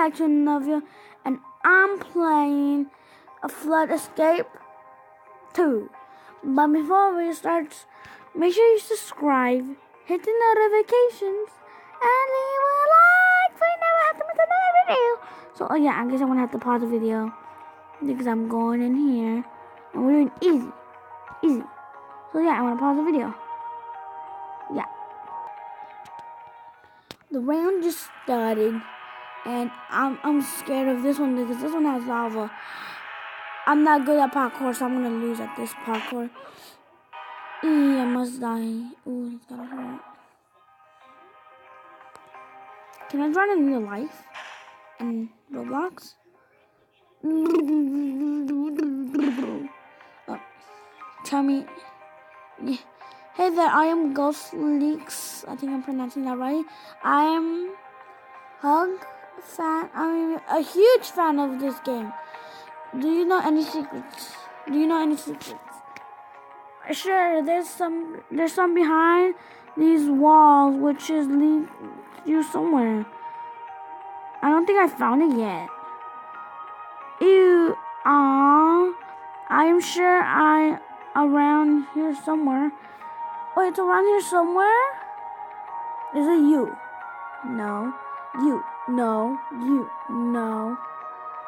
back to another video, and I'm playing a Flood Escape 2. But before we start, make sure you subscribe, hit the notifications, and leave a like so you never have to miss another video. So yeah, I guess I'm gonna have to pause the video because I'm going in here and we're doing easy. So yeah, I'm gonna pause the video. Yeah. The round just started, and I'm scared of this one because this one has lava. I'm not good at parkour, so I'm gonna lose at this parkour. I must die. Ooh, it's gotta hurt. Can I run in real life? In Roblox? Oh, tell me. Yeah. Hey there, I am Ghost Leaks. I think I'm pronouncing that right. I am I'm a huge fan of this game. Do you know any secrets? Sure, there's some behind these walls, which is lead you somewhere. I don't think I found it yet. Ew, I am sure I around here somewhere. Wait, it's around here somewhere? Is it you? No. You. No. You. No.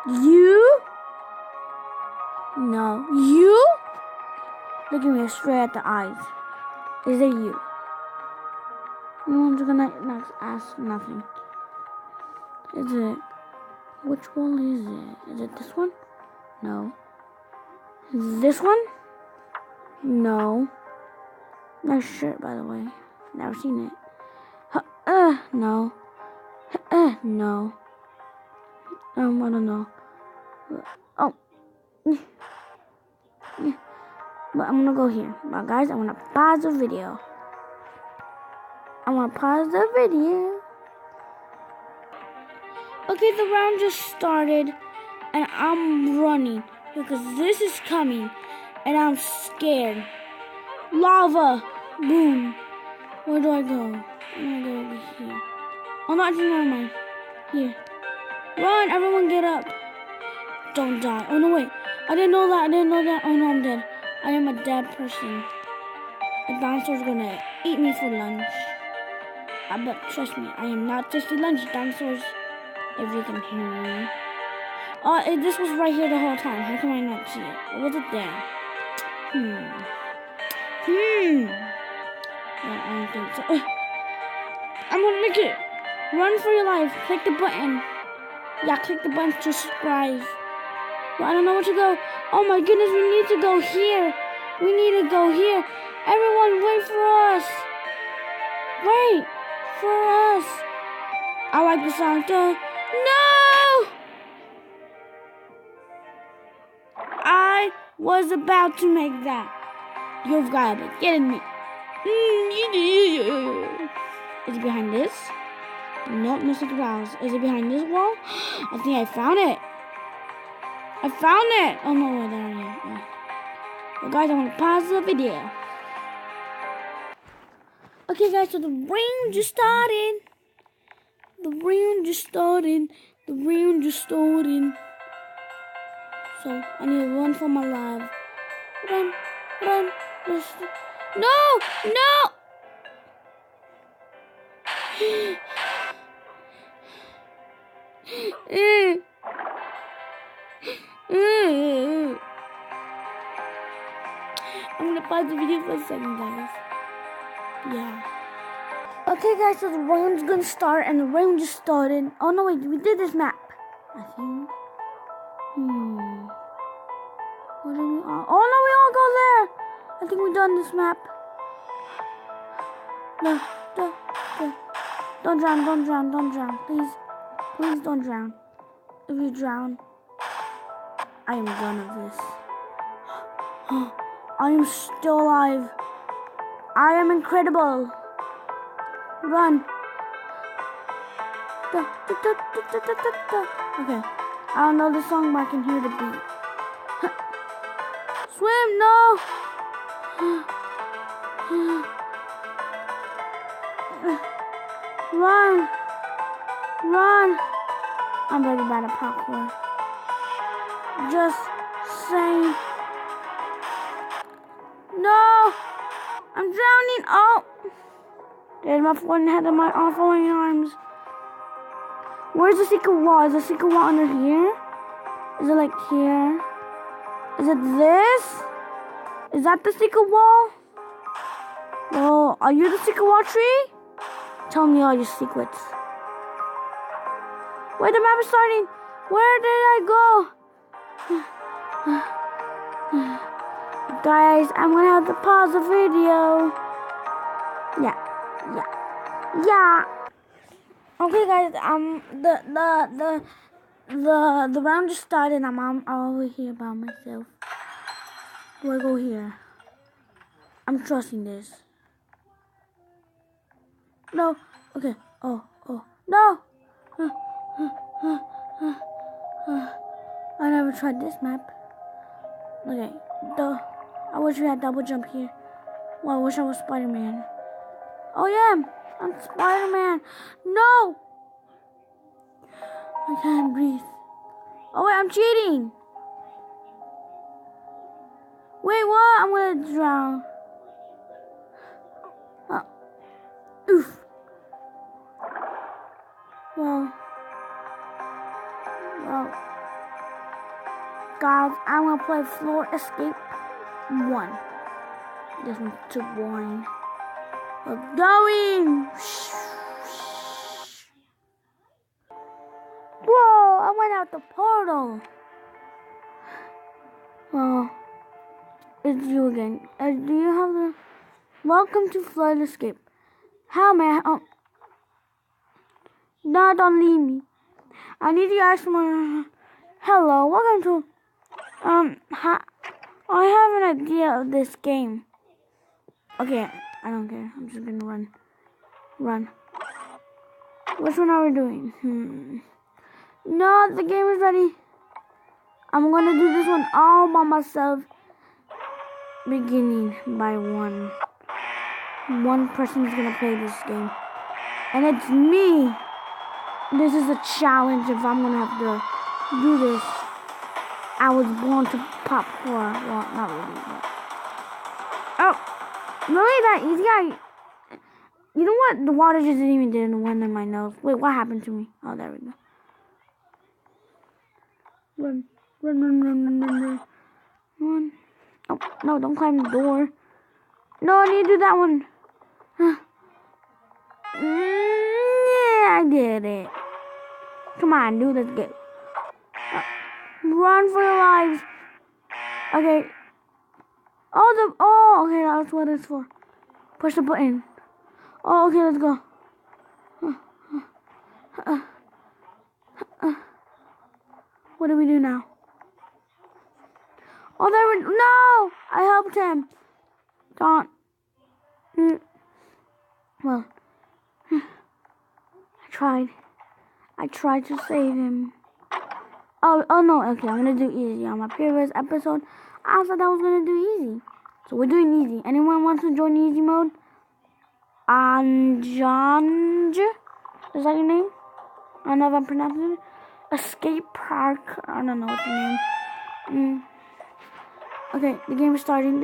You? No. You? Look at me straight at the eyes. Is it you? No one's gonna not ask nothing. Is it? Which wall is it? Is it this one? No. Is it this one? No. Nice shirt, by the way. Never seen it. No. No. I don't know. Oh. But I'm gonna go here. But guys, I'm gonna pause the video. Okay, the round just started, and I'm running because this is coming, and I'm scared. Lava! Boom! Where do I go? I'm gonna go over here. Oh no, actually, never mind. Here. Run! Everyone get up! Don't die. Oh no, wait. I didn't know that. Oh no, I'm dead. I am a dead person. A dinosaur's gonna eat me for lunch. But trust me, I am not just a lunch. Dinosaurs, if you can hear me. This was right here the whole time. How can I not see it? Or was it there? I don't think so. I'm gonna make it. Run for your life. Click the button. Yeah, click the button to subscribe. But I don't know where to go. Oh my goodness, we need to go here. Everyone, wait for us. Wait for us. I like the song. No! I was about to make that. You've got to be kidding me. Is it behind this? Nope, no secret house. Is it behind this wall? I think I found it. Oh no, wait, there I am. Yeah. Well, guys, I'm gonna pause the video. Okay, guys, so the round just started. So I need to run for my life. Run. No! I'm gonna pause the video for a second, guys. Yeah. Okay, guys, so the round's gonna start, and the round just started. Oh no, wait, we did this map, I think. What did we all? Oh no, we all go there. I think we done this map. No. Don't drown, please. Please don't drown. If you drown, I am done of this. I am still alive. I am incredible. Run. Okay. I don't know the song, but I can hear the beat. Swim, no. Run. I'm very bad at parkour. Just saying. No! I'm drowning! Oh! There's my forehead and my following arms. Where's the secret wall? Is the secret wall under here? Is it like here? Is it this? Is that the secret wall? Oh, are you the secret wall tree? Tell me all your secrets. Wait, the map is starting. Where did I go? Guys, I'm gonna have to pause the video. Yeah. Okay, guys. The round just started. I'm over here by myself. Do I go here? I'm trusting this. No. Okay. Oh. No. I never tried this map. Okay. I wish we had double jump here. Well, I wish I was Spider-Man. Oh yeah, I'm Spider-Man. No. I can't breathe. Oh wait, I'm cheating. Wait, what? I'm gonna drown. Oh. Oof. Well, guys, I'm gonna play Floor Escape 1. This one's too boring. We're going. Whoa! I went out the portal. Well, it's you again. Do you have the? Welcome to Floor Escape. How may I? Oh. No, don't leave me. I need to ask more. Hello, welcome to. I have an idea of this game. Okay, I don't care. I'm just gonna run. Which one are we doing? No, the game is ready. I'm gonna do this one all by myself. Beginning by one. One person is gonna play this game, and it's me. This is a challenge if I'm gonna have to do this. I was born to parkour. Well, not really. But... Oh, really that easy? You know what? The water just didn't even did one in my nose. Wait, what happened to me? Oh, there we go. Run. Oh, no, don't climb the door. No, I need to do that one. Yeah, I did it. Come on, do this game. Run for your lives. Okay. Okay, that's what it's for. Push the button. Oh, okay, let's go. What do we do now? Oh, no! I helped him. Don't. Well, I tried to save him. Oh no, okay, I'm gonna do easy. On my previous episode, I thought I was gonna do easy. So we're doing easy. Anyone wants to join easy mode? Anjanj? Is that your name? I don't know if I'm pronouncing it. Escape Park. I don't know what your name. Okay, the game is starting.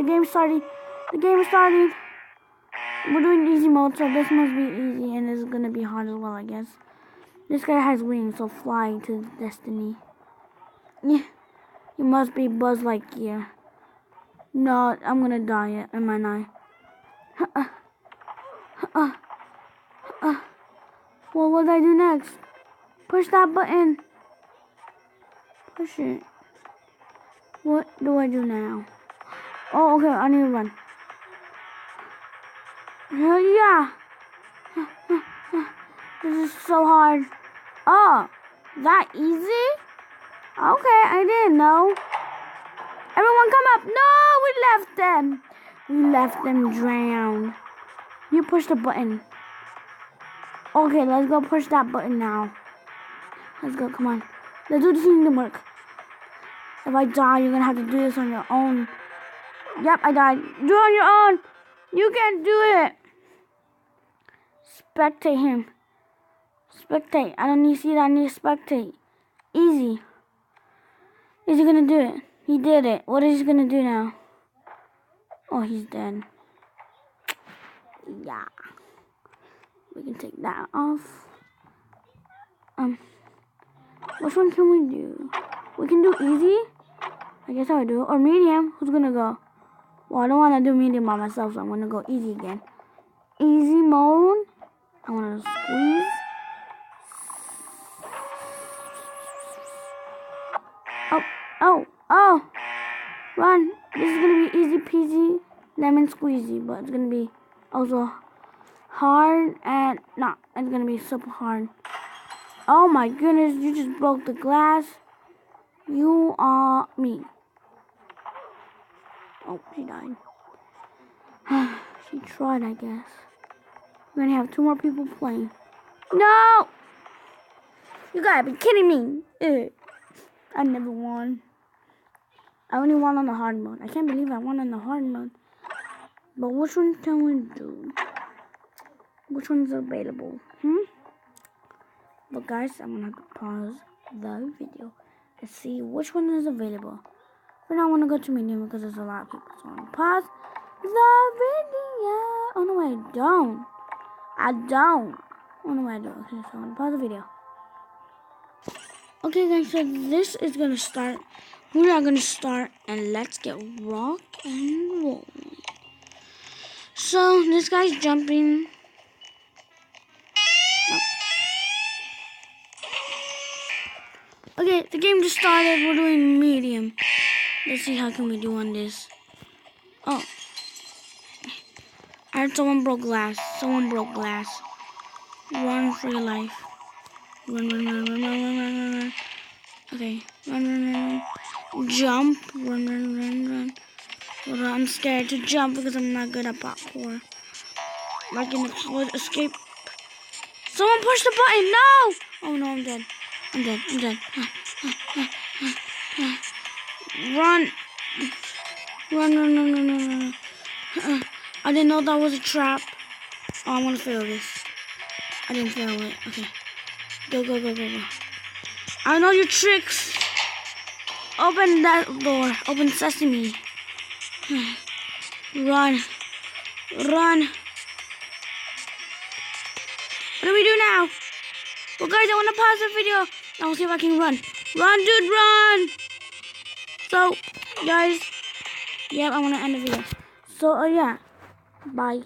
We're doing easy mode, so this must be easy, and it's gonna be hard as well, I guess. This guy has wings, so fly to destiny. Yeah, you must be Buzz Lightyear. No, I'm gonna die, am I not? Well, what do I do next? Push that button. Push it. What do I do now? Oh, okay, I need to run. Hell yeah. This is so hard. Oh, that easy? Okay, I didn't know. Everyone come up. No, we left them drowned. You push the button. Okay, let's go push that button now. Let's go, come on. Let's do the teamwork. If I die, you're gonna have to do this on your own. Yep, I died. Do it on your own. You can do it. Spectate him. Spectate. I don't need to see that. I need to spectate. Easy. Is he gonna do it? He did it. What is he gonna do now? Oh, he's dead. Yeah. We can take that off. Which one can we do? We can do easy. I guess I would do it. Or medium. Who's gonna go? Well, I don't want to do medium by myself, so I'm gonna go easy again. Easy mode. I want to squeeze. Oh! Run! This is gonna be easy peasy lemon squeezy, but it's gonna be also hard and no, it's gonna be super hard. Oh my goodness! You just broke the glass. You are me. Oh, she died. She tried, I guess. We're gonna have 2 more people playing. No! You gotta be kidding me. Ugh. I never won. I only won on the hard mode. I can't believe I won on the hard mode. But which one can we do? Which one's available? But guys, I'm gonna have to pause the video to see which one is available. For now, I want to go to medium because there's a lot of people. So I'm gonna pause the video. Oh no, I don't. Oh no, I don't. Okay, so I'm gonna pause the video. Okay guys, so this is gonna start. We are gonna start and let's get rock and roll. So this guy's jumping. Okay, the game just started. We're doing medium. Let's see how can we do on this. Oh, I heard someone broke glass. Run for your life. Run. Okay, run. Jump, run. I'm scared to jump because I'm not good at parkour. Like in the escape. Someone pushed the button. No! Oh no, I'm dead. Run. I didn't know that was a trap. Oh, I'm gonna fail this. I didn't fail it. Okay. Go. I know your tricks. Open that door. Open sesame. Run. What do we do now? Well, guys, I want to pause the video. I will see if I can run. Run, dude, run. So, guys, yeah, I want to end the video. So, yeah, bye.